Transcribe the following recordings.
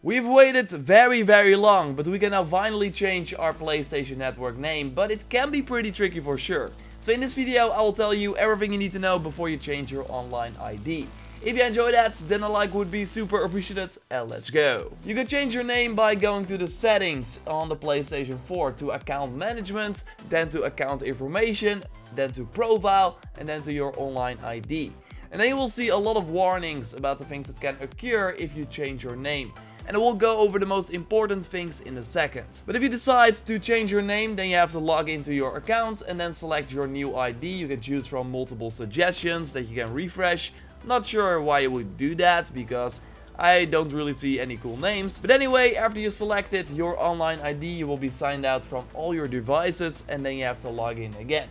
We've waited very long, but we can now finally change our PlayStation Network name, but it can be pretty tricky for sure. So in this video I will tell you everything you need to know before you change your online ID. If you enjoyed that, then a like would be super appreciated, and let's go. You can change your name by going to the settings on the PlayStation 4 to account management, then to account information, then to profile, and then to your online ID. And then you will see a lot of warnings about the things that can occur if you change your name. And I will go over the most important things in a second. But if you decide to change your name, then you have to log into your account and then select your new ID. You can choose from multiple suggestions that you can refresh. Not sure why you would do that, because I don't really see any cool names. But anyway, after you selected your online ID, you will be signed out from all your devices and then you have to log in again.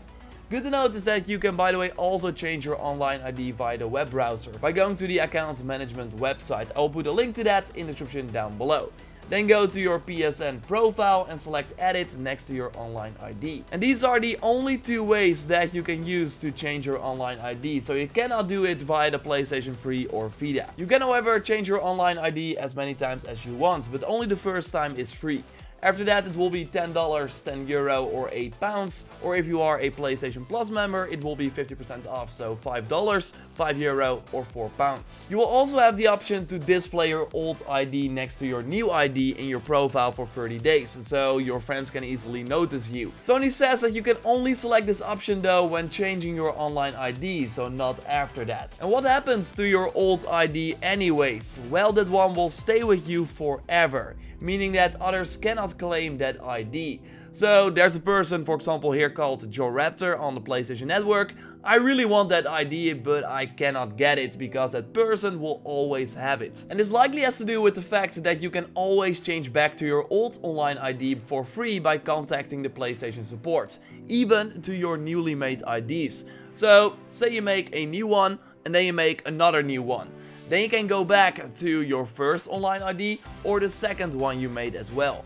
Good to note is that you can, by the way, also change your online ID via the web browser by going to the account management website. I will put a link to that in the description down below. Then go to your PSN profile and select edit next to your online ID. And these are the only two ways that you can use to change your online ID, so you cannot do it via the PlayStation 3 or Vita. You can, however, change your online ID as many times as you want, but only the first time is free. After that it will be $10, €10 or £8, or if you are a PlayStation Plus member it will be 50% off, so $5, €5 or £4. You will also have the option to display your old ID next to your new ID in your profile for 30 days, so your friends can easily notice you. Sony says that you can only select this option though when changing your online ID, so not after that. And what happens to your old ID anyways? Well, that one will stay with you forever, meaning that others cannot claim that ID. So there's a person, for example here, called JorRaptor on the PlayStation Network. I really want that ID, but I cannot get it because that person will always have it. And this likely has to do with the fact that you can always change back to your old online ID for free by contacting the PlayStation support, even to your newly made IDs. So say you make a new one and then you make another new one. Then you can go back to your first online ID or the second one you made as well.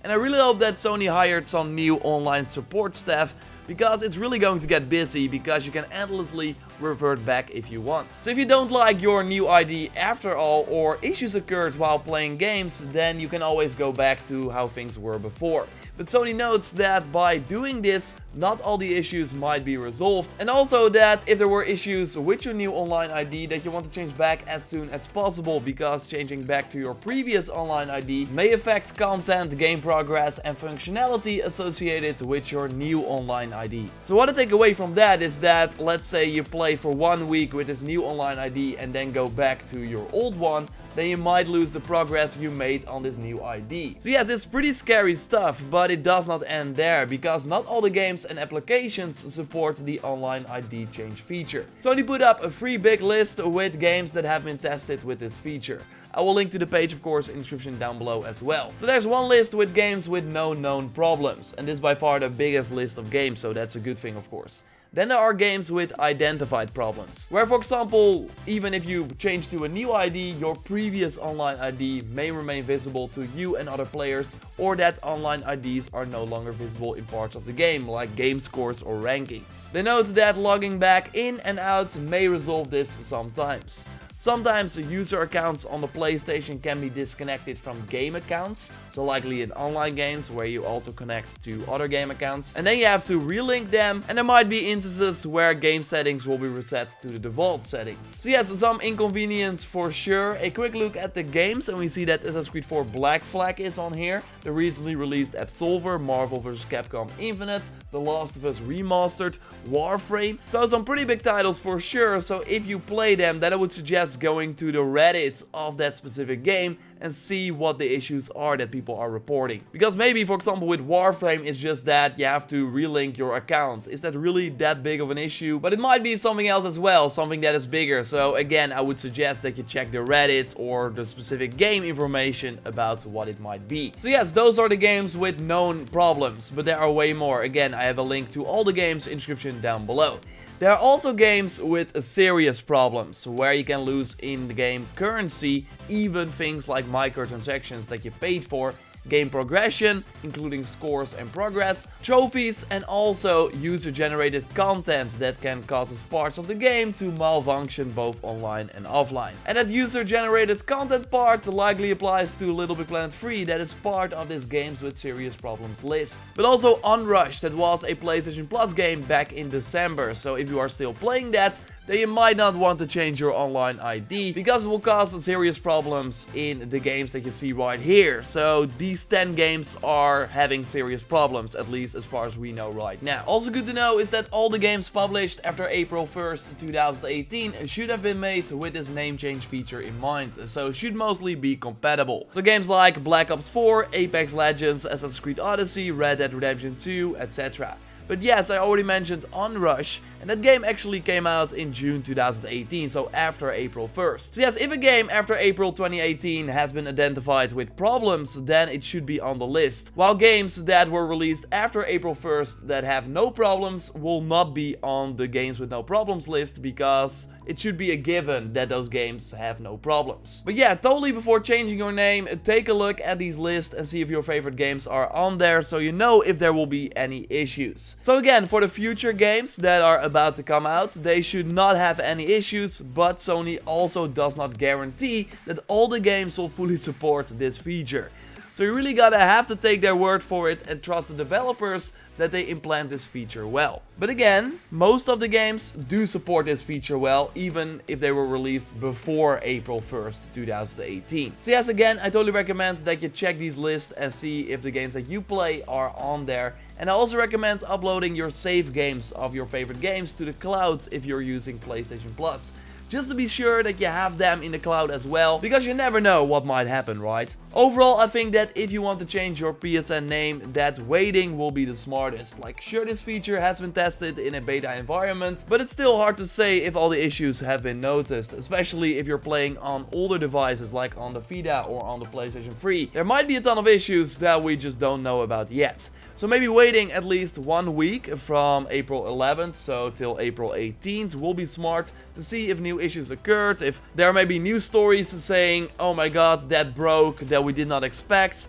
And I really hope that Sony hired some new online support staff, because it's really going to get busy, because you can endlessly revert back if you want. So if you don't like your new ID after all, or issues occurred while playing games, then you can always go back to how things were before. But Sony notes that by doing this, not all the issues might be resolved, and also that if there were issues with your new online ID, that you want to change back as soon as possible, because changing back to your previous online ID may affect content, game progress and functionality associated with your new online ID. So what I take away from that is that, let's say you play for 1 week with this new online ID and then go back to your old one, then you might lose the progress you made on this new ID. So yes, it's pretty scary stuff, but it does not end there, because not all the games and applications support the online ID change feature. Sony put up a free big list with games that have been tested with this feature. I will link to the page, of course, in the description down below as well. So there's one list with games with no known problems, and this is by far the biggest list of games, so that's a good thing, of course. Then there are games with identified problems, where, for example, even if you change to a new ID, your previous online ID may remain visible to you and other players, or that online IDs are no longer visible in parts of the game, like game scores or rankings. They note that logging back in and out may resolve this sometimes. Sometimes user accounts on the PlayStation can be disconnected from game accounts, so likely in online games where you also connect to other game accounts, and then you have to relink them, and there might be instances where game settings will be reset to the default settings. So yes, some inconvenience for sure. A quick look at the games, and we see that Assassin's Creed 4 Black Flag is on here, the recently released Absolver, Marvel vs. Capcom Infinite, The Last of Us Remastered, Warframe. So some pretty big titles for sure, so if you play them, then I would suggest going to the Reddit of that specific game and see what the issues are that people are reporting. Because maybe, for example, with Warframe, it's just that you have to relink your account. Is that really that big of an issue? But it might be something else as well, something that is bigger. So again, I would suggest that you check the Reddit or the specific game information about what it might be. So yes, those are the games with known problems, but there are way more. Again, I have a link to all the games in the description down below. There are also games with serious problems, where you can lose in-game currency, even things like microtransactions that you paid for, game progression, including scores and progress, trophies, and also user-generated content that can cause parts of the game to malfunction both online and offline. And that user-generated content part likely applies to Little Big Planet 3 that is part of this Games with Serious Problems list. But also Unrush, that was a PlayStation Plus game back in December, so if you are still playing that, then you might not want to change your online ID because it will cause serious problems in the games that you see right here. So these 10 games are having serious problems, at least as far as we know right now. Also good to know is that all the games published after April 1st, 2018 should have been made with this name change feature in mind, so should mostly be compatible. So games like Black Ops 4, Apex Legends, Assassin's Creed Odyssey, Red Dead Redemption 2, etc. But yes, I already mentioned Unrush, and that game actually came out in June 2018, so after April 1st. So yes, if a game after April 2018 has been identified with problems, then it should be on the list. While games that were released after April 1st that have no problems will not be on the games with no problems list, because it should be a given that those games have no problems. But yeah, totally before changing your name, take a look at these lists and see if your favorite games are on there, so you know if there will be any issues. So again, for the future games that are about to come out, they should not have any issues, but Sony also does not guarantee that all the games will fully support this feature. So you really gotta have to take their word for it and trust the developers that they implement this feature well. But again, most of the games do support this feature well, even if they were released before April 1st, 2018. So yes, again, I totally recommend that you check these lists and see if the games that you play are on there. And I also recommend uploading your save games of your favorite games to the cloud if you're using PlayStation Plus, just to be sure that you have them in the cloud as well, because you never know what might happen, right? Overall, I think that if you want to change your PSN name, that waiting will be the smartest. Like, sure, this feature has been tested in a beta environment, but it's still hard to say if all the issues have been noticed, especially if you're playing on older devices like on the Vita or on the PlayStation 3. There might be a ton of issues that we just don't know about yet. So maybe waiting at least 1 week from April 11th, so till April 18th, will be smart to see if new issues occurred, if there may be news stories saying, oh my god, that broke, that we did not expect.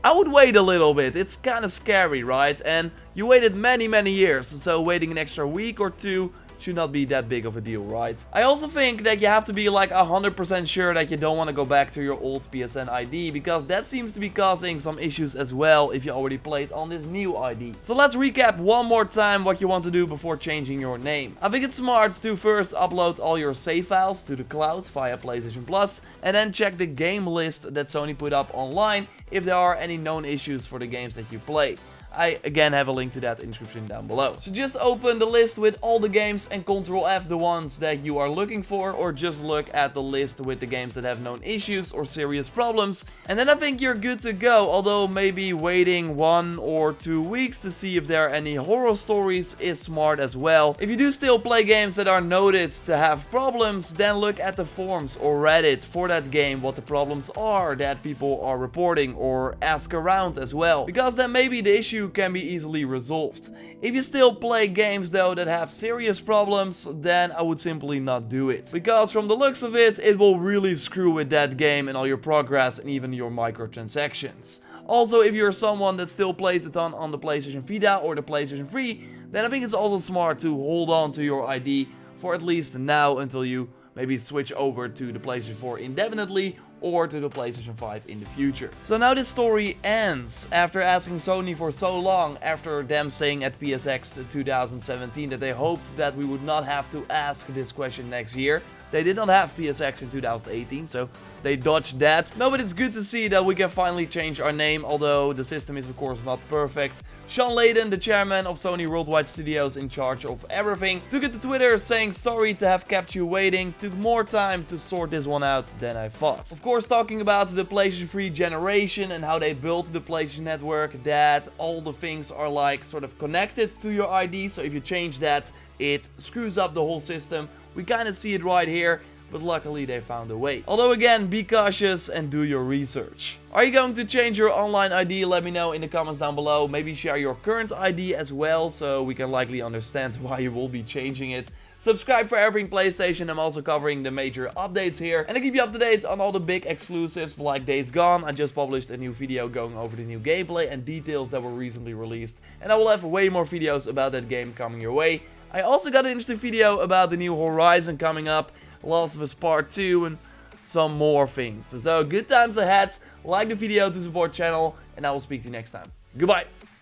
I would wait a little bit, it's kind of scary, right? And you waited many years, so waiting an extra week or two should not be that big of a deal, right? I also think that you have to be like 100% sure that you don't want to go back to your old PSN ID, because that seems to be causing some issues as well if you already played on this new ID. So let's recap one more time what you want to do before changing your name. I think it's smart to first upload all your save files to the cloud via PlayStation Plus, and then check the game list that Sony put up online if there are any known issues for the games that you play. I again have a link to that in the description down below. So just open the list with all the games and Ctrl F the ones that you are looking for, or just look at the list with the games that have known issues or serious problems, and then I think you're good to go, although maybe waiting 1 or 2 weeks to see if there are any horror stories is smart as well. If you do still play games that are noted to have problems, then look at the forums or Reddit for that game, what the problems are that people are reporting, or ask around as well, because then maybe the issue can be easily resolved. If you still play games though that have serious problems, then I would simply not do it, because from the looks of it, it will really screw with that game and all your progress and even your microtransactions. Also, if you're someone that still plays a ton on the PlayStation Vita or the PlayStation 3, then I think it's also smart to hold on to your ID for at least now until you maybe switch over to the PlayStation 4 indefinitely or to the PlayStation 5 in the future. So now this story ends after asking Sony for so long, after them saying at PSX 2017 that they hoped that we would not have to ask this question next year. They did not have PSX in 2018, so they dodged that. No, but it's good to see that we can finally change our name, although the system is of course not perfect. Sean Layden, the chairman of Sony Worldwide Studios in charge of everything, took it to Twitter saying sorry to have kept you waiting, took more time to sort this one out than I thought. Of course, talking about the PlayStation 3 generation and how they built the PlayStation Network, that all the things are like sort of connected to your ID, so if you change that, it screws up the whole system. We kind of see it right here, but luckily they found a way. Although again, be cautious and do your research. Are you going to change your online ID? Let me know in the comments down below. Maybe share your current ID as well, so we can likely understand why you will be changing it. Subscribe for everything PlayStation. I'm also covering the major updates here. And I keep you up to date on all the big exclusives like Days Gone. I just published a new video going over the new gameplay and details that were recently released. And I will have way more videos about that game coming your way. I also got an interesting video about the new Horizon coming up, Last of Us Part 2 and some more things. So good times ahead. Like the video to support the channel and I will speak to you next time. Goodbye.